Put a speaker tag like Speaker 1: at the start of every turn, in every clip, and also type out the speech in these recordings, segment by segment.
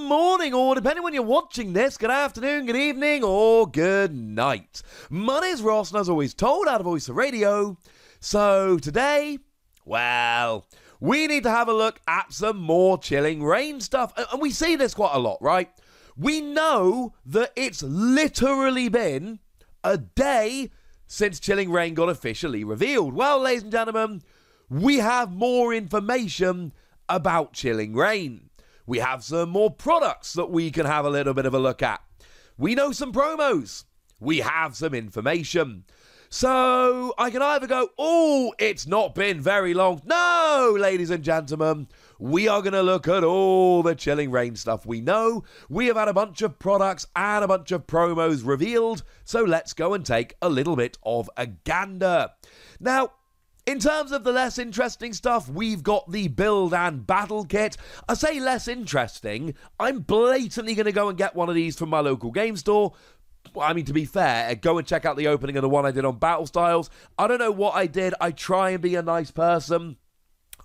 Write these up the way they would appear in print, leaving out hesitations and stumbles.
Speaker 1: morning, or depending when you're watching this, good afternoon, good evening, or good night. My name's Ross, and as always told, out of Voice of Radio. So today, well, we need to have a look at some more Chilling Reign stuff. And we see this quite a lot, right? We know that it's literally been a day since Chilling Reign got officially revealed. Well, ladies and gentlemen, we have more information about Chilling Reign. We have some more products that we can have a little bit of a look at. We know some promos. We have some information. So I can either go, oh, it's not been very long. No, ladies and gentlemen, we are going to look at all the Chilling Reign stuff we know. We have had a bunch of products and a bunch of promos revealed. So let's go and take a little bit of a gander. Now, in terms of the less interesting stuff, we've got the build and battle kit. I say less interesting. I'm blatantly going to go and get one of these from my local game store. I mean, to be fair, go and check out the opening of the one I did on Battle Styles. I don't know what I did. I try and be a nice person.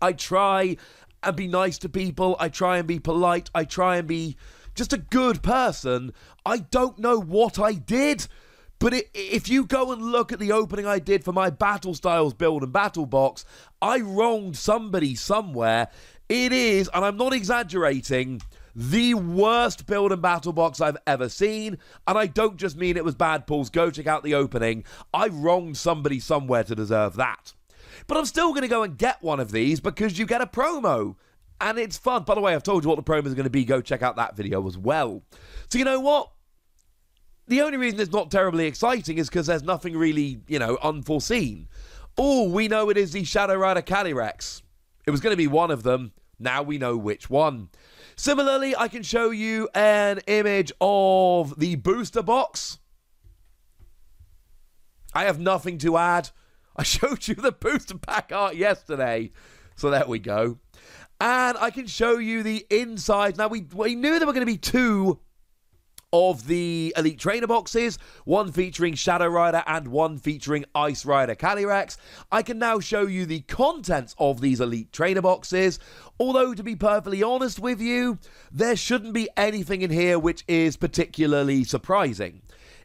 Speaker 1: I try and be nice to people. I try and be polite. I try and be just a good person. I don't know what I did. But if you go and look at the opening I did for my Battle Styles build and battle box, I wronged somebody somewhere. It is, and I'm not exaggerating, the worst build and battle box I've ever seen. And I don't just mean it was bad pulls. Go check out the opening. I wronged somebody somewhere to deserve that. But I'm still going to go and get one of these because you get a promo. And it's fun. By the way, I've told you what the promo is going to be. Go check out that video as well. So you know what? The only reason it's not terribly exciting is because there's nothing really, unforeseen. All we know it is the Shadow Rider Calyrex. It was going to be one of them. Now we know which one. Similarly, I can show you an image of the booster box. I have nothing to add. I showed you the booster pack art yesterday. So there we go. And I can show you the inside. Now, we knew there were going to be two of the Elite Trainer boxes, one featuring Shadow Rider and one featuring Ice Rider Calyrex. I can now show you the contents of these Elite Trainer boxes, although to be perfectly honest with you, there shouldn't be anything in here which is particularly surprising.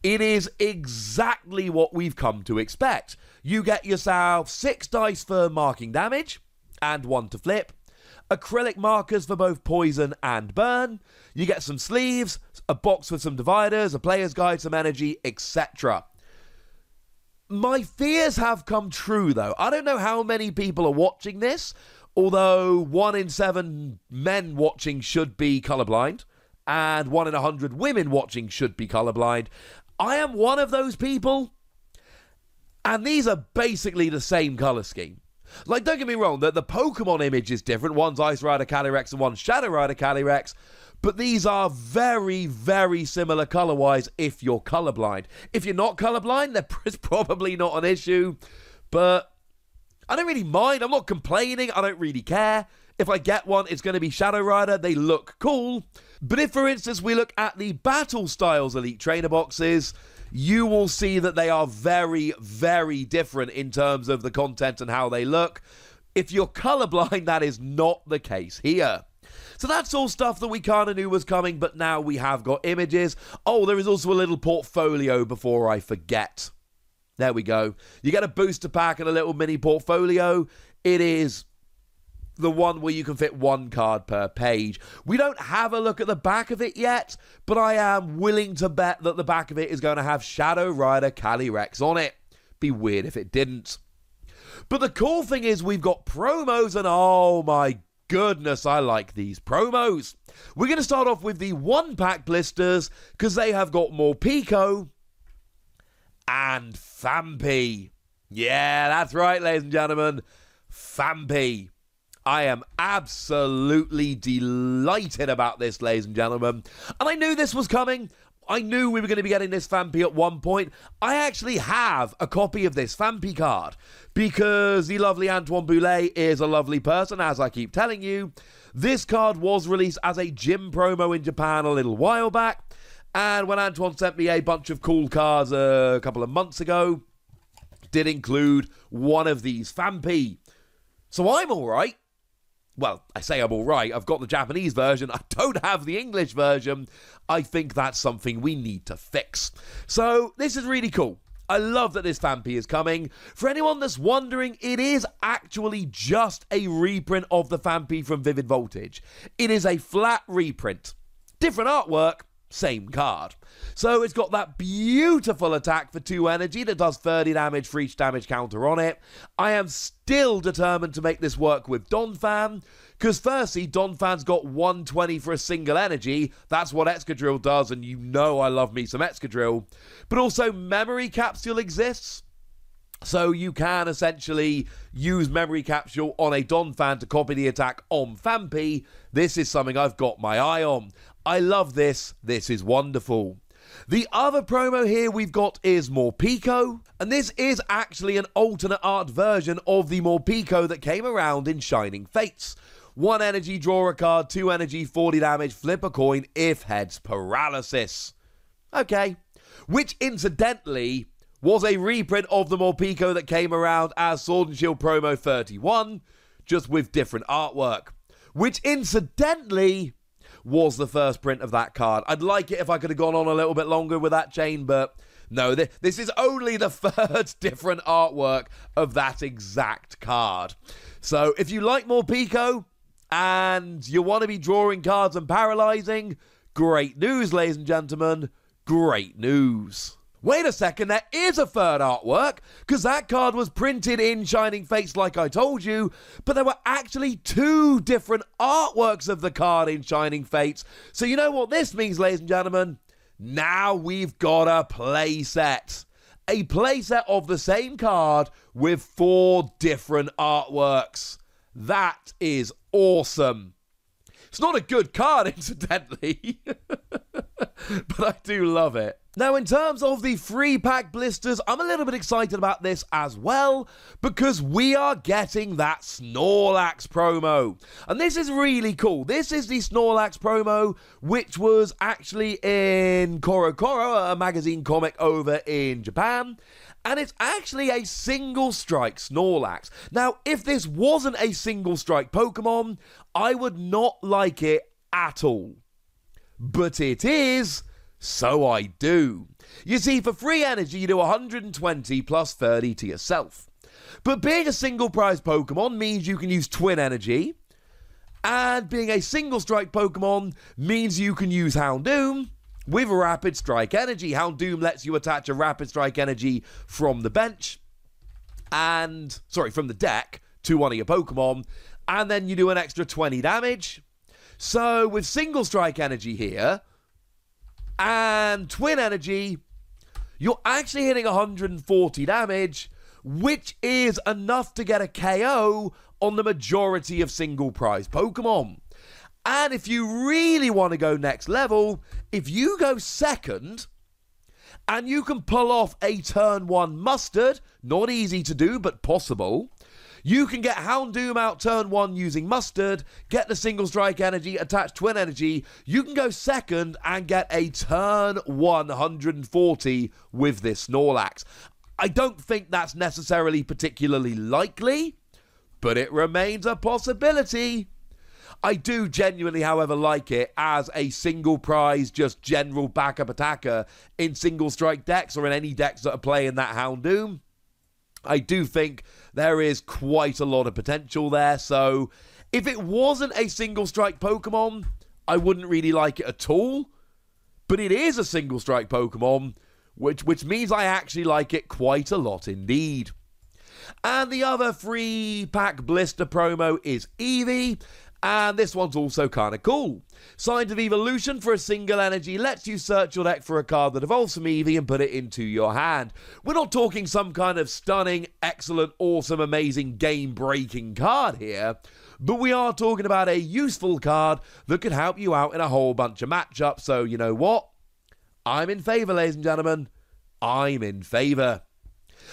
Speaker 1: It is exactly what we've come to expect. You get yourself 6 dice for marking damage, and 1 to flip. Acrylic markers for both poison and burn. You get some sleeves, a box with some dividers, a player's guide, some energy, etc. My fears have come true, though. I don't know how many people are watching this, although 1 in 7 men watching should be colorblind, and 1 in 100 women watching should be colorblind. I am one of those people, and these are basically the same color scheme. Like, don't get me wrong, the Pokémon image is different. One's Ice Rider Calyrex and one's Shadow Rider Calyrex. But these are very, very similar color-wise if you're colorblind. If you're not colorblind, it's probably not an issue. But I don't really mind. I'm not complaining. I don't really care. If I get one, it's going to be Shadow Rider. They look cool. But if, for instance, we look at the Battle Styles Elite Trainer boxes, you will see that they are very, very different in terms of the content and how they look. If you're colorblind, that is not the case here. So that's all stuff that we kind of knew was coming, but now we have got images. Oh, there is also a little portfolio before I forget. There we go. You get a booster pack and a little mini portfolio. It is the one where you can fit 1 card per page. We don't have a look at the back of it yet, but I am willing to bet that the back of it is going to have Shadow Rider Calyrex on it. Be weird if it didn't. But the cool thing is we've got promos, and oh my goodness, I like these promos. We're going to start off with the 1-pack blisters, because they have got more Pico and Fampi. Yeah, that's right, ladies and gentlemen. Fampi. I am absolutely delighted about this, ladies and gentlemen. And I knew this was coming. I knew we were going to be getting this Fampi at one point. I actually have a copy of this Fampi card because the lovely Antoine Boulet is a lovely person, as I keep telling you. This card was released as a gym promo in Japan a little while back. And when Antoine sent me a bunch of cool cards a couple of months ago, did include one of these Fampi. So I'm all right. Well, I say I'm all right. I've got the Japanese version. I don't have the English version. I think that's something we need to fix. So this is really cool. I love that this Phanpy is coming. For anyone that's wondering, it is actually just a reprint of the Phanpy from Vivid Voltage. It is a flat reprint. Different artwork, same card. So it's got that beautiful attack for 2 energy that does 30 damage for each damage counter on it. I am still determined to make this work with Donphan, because firstly, Donphan's got 120 for a single energy. That's what Excadrill does, and you know I love me some Excadrill. But also, Memory Capsule exists. So you can essentially use Memory Capsule on a Donphan to copy the attack on Phanpy. This is something I've got my eye on. I love this. This is wonderful. The other promo here we've got is Morpeko, and this is actually an alternate art version of the Morpeko that came around in Shining Fates. 1 energy, draw a card, 2 energy, 40 damage, flip a coin, if heads, paralysis. Okay. Which, incidentally, was a reprint of the Morpeko that came around as Sword and Shield promo 31, just with different artwork. Which, incidentally, was the first print of that card. I'd like it if I could have gone on a little bit longer with that chain, but no, this is only the third different artwork of that exact card. So if you like Morpeko and you want to be drawing cards and paralyzing, great news, ladies and gentlemen, great news. Wait a second, there is a third artwork, because that card was printed in Shining Fates like I told you, but there were actually 2 different artworks of the card in Shining Fates. So you know what this means, ladies and gentlemen? Now we've got a playset. A playset of the same card with 4 different artworks. That is awesome. It's not a good card, incidentally, but I do love it. Now, in terms of the free pack blisters, I'm a little bit excited about this as well, because we are getting that Snorlax promo. And this is really cool. This is the Snorlax promo, which was actually in Koro Koro, a magazine comic over in Japan. And it's actually a single strike Snorlax. Now, if this wasn't a single strike Pokemon, I would not like it at all. But it is, so I do. You see, for free energy, you do 120 plus 30 to yourself. But being a single prize Pokemon means you can use twin energy. And being a single strike Pokemon means you can use Houndoom with rapid strike energy. Houndoom lets you attach a rapid strike energy from the bench from the deck to one of your Pokemon, and then you do an extra 20 damage. So with single strike energy here and twin energy, you're actually hitting 140 damage, which is enough to get a KO on the majority of single prize Pokemon. And if you really want to go next level, if you go second and you can pull off a turn 1 Mustard, not easy to do, but possible, you can get Houndoom out turn 1 using Mustard, get the single strike energy, attach twin energy. You can go second and get a turn 140 with this Snorlax. I don't think that's necessarily particularly likely, but it remains a possibility. I do genuinely, however, like it as a single prize, just general backup attacker in single strike decks or in any decks that are playing that Houndoom. I do think there is quite a lot of potential there. So if it wasn't a single strike Pokemon, I wouldn't really like it at all. But it is a single strike Pokemon, which means I actually like it quite a lot indeed. And the other free pack blister promo is Eevee. And this one's also kind of cool. Signs of Evolution for a single energy lets you search your deck for a card that evolves from Eevee and put it into your hand. We're not talking some kind of stunning, excellent, awesome, amazing, game-breaking card here, but we are talking about a useful card that could help you out in a whole bunch of matchups. So you know what? I'm in favour, ladies and gentlemen. I'm in favour.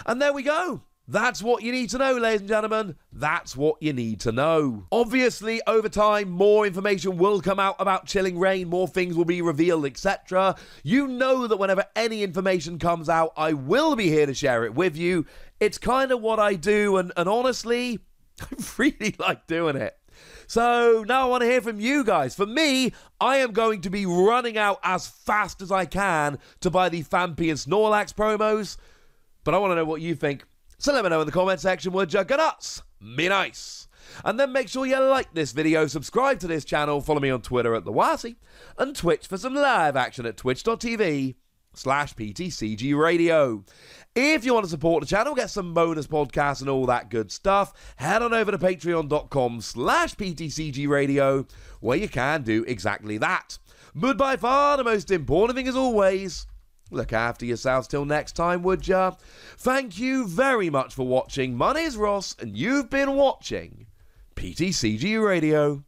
Speaker 1: And there we go. That's what you need to know, ladies and gentlemen. That's what you need to know. Obviously, over time, more information will come out about Chilling Reign, more things will be revealed, etc. You know that whenever any information comes out, I will be here to share it with you. It's kind of what I do, and honestly, I really like doing it. So now I want to hear from you guys. For me, I am going to be running out as fast as I can to buy the Fampi and Snorlax promos. But I want to know what you think. So let me know in the comment section, would you? Go nuts. Be nice. And then make sure you like this video, subscribe to this channel, follow me on Twitter at TheWasi, and Twitch for some live action at twitch.tv/PTCG Radio. If you want to support the channel, get some bonus podcasts and all that good stuff, head on over to patreon.com/PTCG Radio, where you can do exactly that. But by far the most important thing, as always, look after yourselves till next time, would ya? Thank you very much for watching. My name's Ross, and you've been watching PTCG Radio.